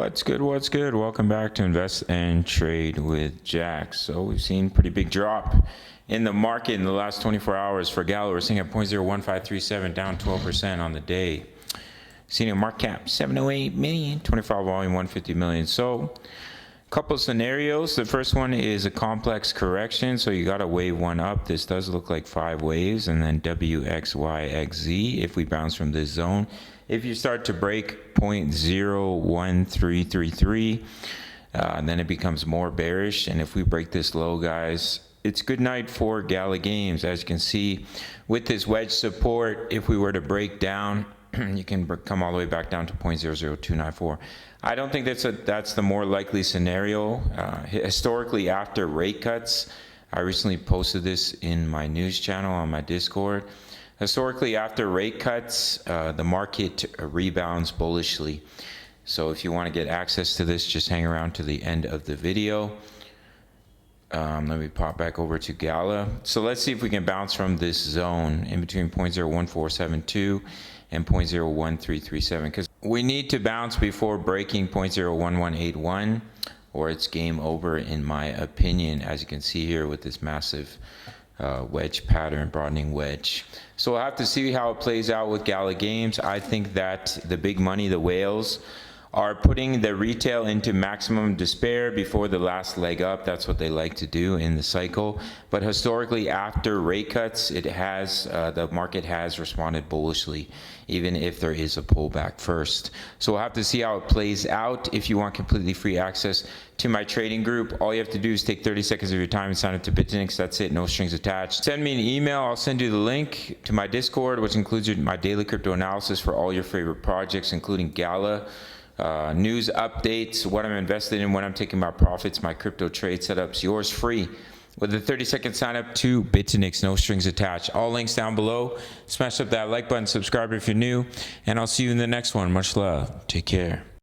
What's good? What's good? Welcome back to Invest and Trade with Jack. So we've seen pretty big drop in the market in the last 24 hours. For Gala, we're seeing at 0.01537, down 12% on the day. Seeing a market cap 708 million, 25 volume 150 million. So a couple scenarios. The first one is a complex correction. So you got a wave one up. This does look like 5 waves, and then WXYXZ if we bounce from this zone. If you start to break 0.01333, then it becomes more bearish. And if we break this low, guys, it's good night for Gala Games. As you can see, with this wedge support, if we were to break down, you can come all the way back down to 0.00294. I don't think that's the more likely scenario. Historically, after rate cuts, I recently posted this in my news channel on my Discord. Historically, after rate cuts, the market rebounds bullishly. So if you want to get access to this, just hang around to the end of the video. Let me pop back over to Gala. So let's see if we can bounce from this zone in between 0.01472 and 0.01337, because we need to bounce before breaking 0.01181, or it's game over in my opinion, as you can see here with this massive wedge pattern, broadening wedge. So we'll have to see how it plays out with Gala Games. I think that the big money, the whales, are putting the retail into maximum despair before the last leg up. That's what they like to do in the cycle. But historically, after rate cuts, it has the market has responded bullishly, even if there is a pullback first. So we'll have to see how it plays out. If you want completely free access to my trading group, all you have to do is take 30 seconds of your time and sign up to BITUNIX. That's it, no strings attached. Send me an email. I'll send you the link to my Discord, which includes my daily crypto analysis for all your favorite projects, including Gala. News updates, what I'm invested in, when I'm taking my profits, my crypto trade setups, yours free with a 30-second sign up to BITUNIX, no strings attached. All links down below. Smash up that like button, subscribe if you're new, and I'll see you in the next one. Much love. Take care.